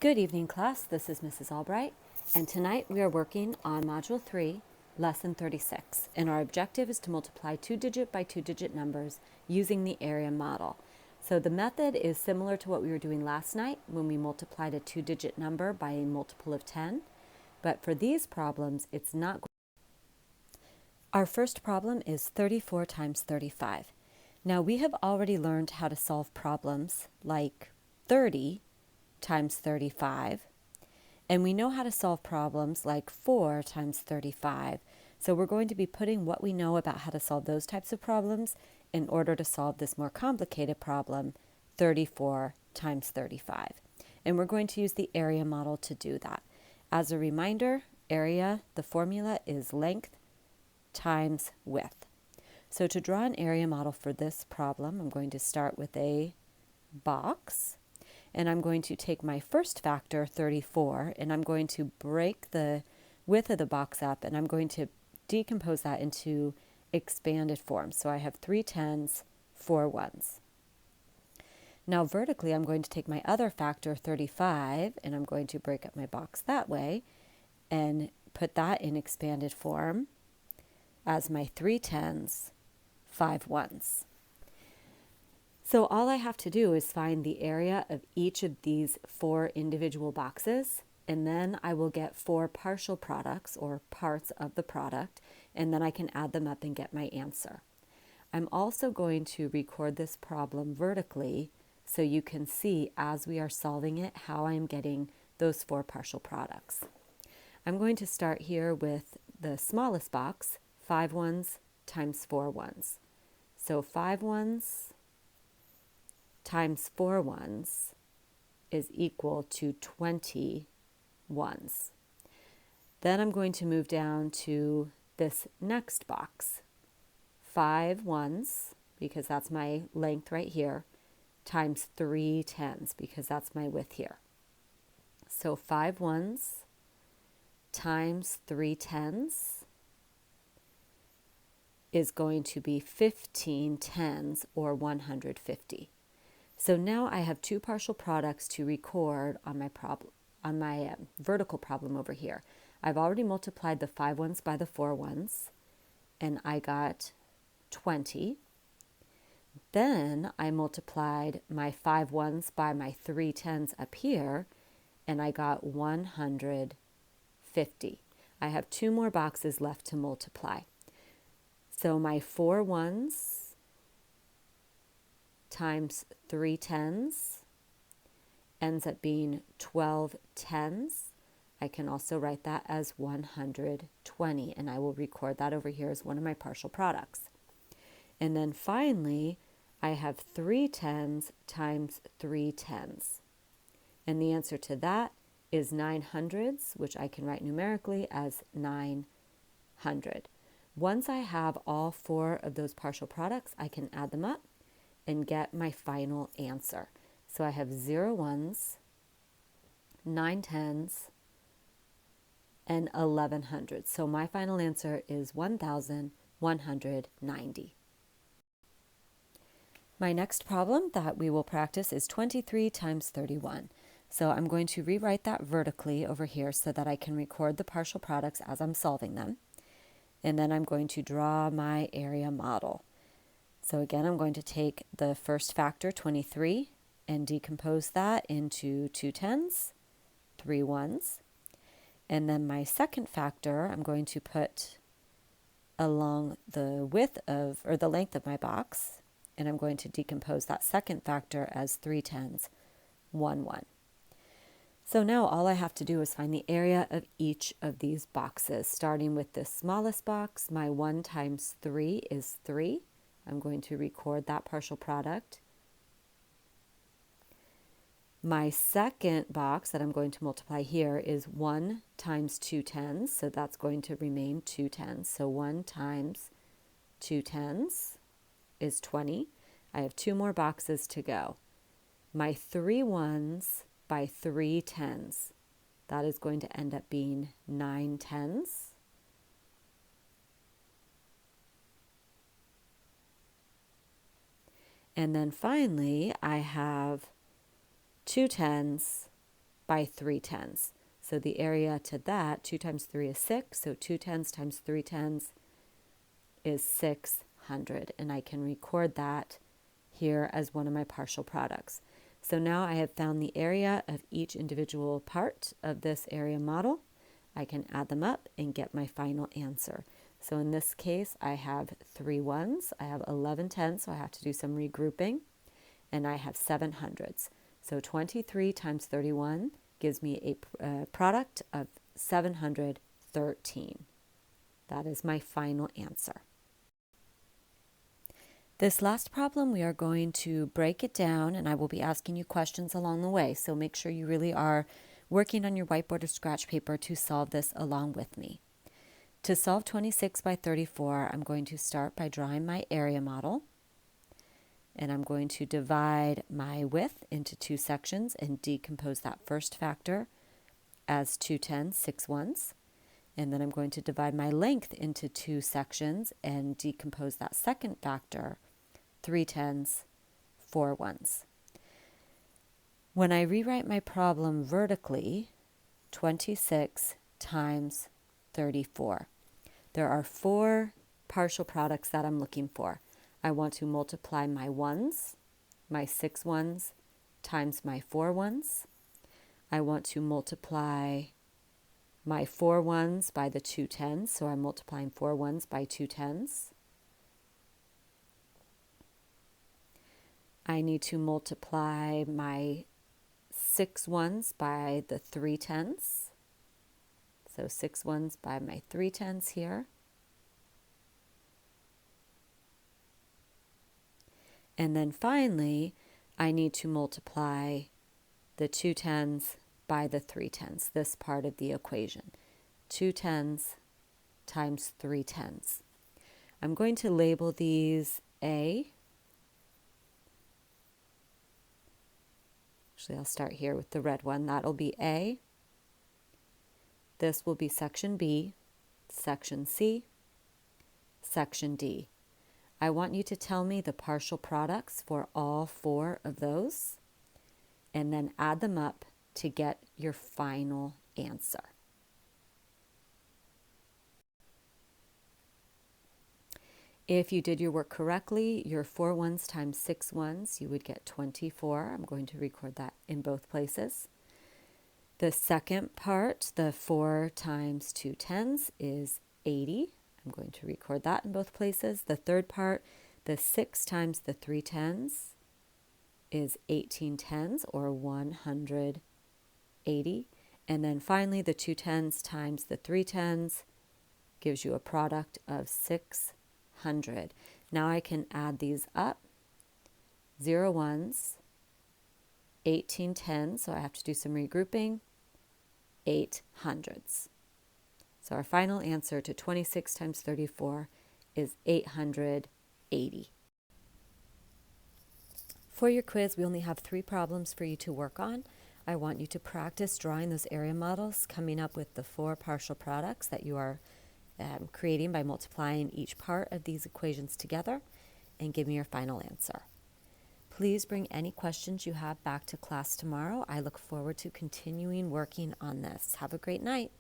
Good evening, class. This is Mrs. Albright, and tonight we are working on Module 3, Lesson 36, and our objective is to multiply two-digit by two-digit numbers using the area model. So the method is similar to what we were doing last night when we multiplied a two-digit number by a multiple of 10, but for these problems, it's not. Our first problem is 34 times 35. Now we have already learned how to solve problems like 30 times 35, and we know how to solve problems like 4 times 35. So we're going to be putting what we know about how to solve those types of problems in order to solve this more complicated problem, 34 times 35. And we're going to use the area model to do that. As a reminder, area, the formula is length times width. So to draw an area model for this problem, I'm going to start with a box. And I'm going to take my first factor, 34, and I'm going to break the width of the box up, and I'm going to decompose that into expanded form. So I have 3 tens, 4 ones. Now vertically, I'm going to take my other factor, 35, and I'm going to break up my box that way and put that in expanded form as my 3 tens, 5 ones. So all I have to do is find the area of each of these 4 individual boxes, and then I will get 4 partial products or parts of the product, and then I can add them up and get my answer. I'm also going to record this problem vertically so you can see as we are solving it how I'm getting those 4 partial products. I'm going to start here with the smallest box, 5 ones times 4 ones. So 5 ones times 4 ones is equal to 20 ones. Then I'm going to move down to this next box. 5 ones, because that's my length right here, times 3 tens, because that's my width here. So 5 ones times 3 tens is going to be 15 tens, or 150. So now I have 2 partial products to record on my vertical problem over here. I've already multiplied the 5 ones by the 4 ones, and I got 20. Then I multiplied my 5 ones by my 3 tens up here, and I got 150. I have 2 more boxes left to multiply. So my 4 ones times 3 tens ends up being 12 tens. I can also write that as 120, and I will record that over here as one of my partial products. And then finally, I have 3 tens times 3 tens. And the answer to that is 9 hundredths, which I can write numerically as 900. Once I have all 4 of those partial products, I can add them up and get my final answer. So I have 0 ones, 9 tens, and 11 hundredths. So my final answer is 1,190. My next problem that we will practice is 23 times 31. So I'm going to rewrite that vertically over here so that I can record the partial products as I'm solving them. And then I'm going to draw my area model. So again, I'm going to take the first factor, 23, and decompose that into 2 tens, 3 ones. And then my second factor, I'm going to put along the width of, or the length of my box, and I'm going to decompose that second factor as 3 tens, 1 1. So now all I have to do is find the area of each of these boxes. Starting with the smallest box, my 1 times 3 is 3. I'm going to record that partial product. My second box that I'm going to multiply here is 1 times 2 tens, so that's going to remain 2 tens. So 1 times 2 tens is 20. I have 2 more boxes to go. My 3 ones by 3 tens, that is going to end up being 9 tens. And then finally, I have 2 tens by 3/10. So the area to that, 2 times 3 is 6, so 2/10 times 3/10 is 600, and I can record that here as one of my partial products. So now I have found the area of each individual part of this area model. I can add them up and get my final answer. So in this case, I have 3 ones, I have 11 tenths, so I have to do some regrouping, and I have 7 hundredths. So 23 times 31 gives me a product of 713. That is my final answer. This last problem, we are going to break it down, and I will be asking you questions along the way. So make sure you really are working on your whiteboard or scratch paper to solve this along with me. To solve 26 by 34, I'm going to start by drawing my area model. And I'm going to divide my width into 2 sections and decompose that first factor as 2 tenths, 6 ones. And then I'm going to divide my length into 2 sections and decompose that second factor, 3 tenths, 4 ones. When I rewrite my problem vertically, 26 times 34. There are 4 partial products that I'm looking for. I want to multiply my ones, my 6 ones, times my 4 ones. I want to multiply my 4 ones by the 2 tenths, so I'm multiplying 4 ones by 2 tenths. I need to multiply my 6 ones by the 3 tenths. So 6 ones by my 3 tenths here. And then finally, I need to multiply the 2 tenths by the 3 tenths, this part of the equation. 2 tenths times 3 tenths. I'm going to label these A. Actually, I'll start here with the red one. That'll be A. This will be section B, section C, section D. I want you to tell me the partial products for all 4 of those, and then add them up to get your final answer. If you did your work correctly, your 4 ones times 6 ones, you would get 24. I'm going to record that in both places. The second part, the 4 times 2 tenths, is 80. I'm going to record that in both places. The third part, the 6 times the 3 tenths, is 18 tenths, or 180. And then finally, the 2 tenths times the 3 tenths gives you a product of 600. Now I can add these up. 0 ones, 18 tenths, so I have to do some regrouping, 8 hundredths. So our final answer to 26 times 34 is 880. For your quiz, we only have 3 problems for you to work on. I want you to practice drawing those area models, coming up with the 4 partial products that you are creating by multiplying each part of these equations together, and give me your final answer. Please bring any questions you have back to class tomorrow. I look forward to continuing working on this. Have a great night.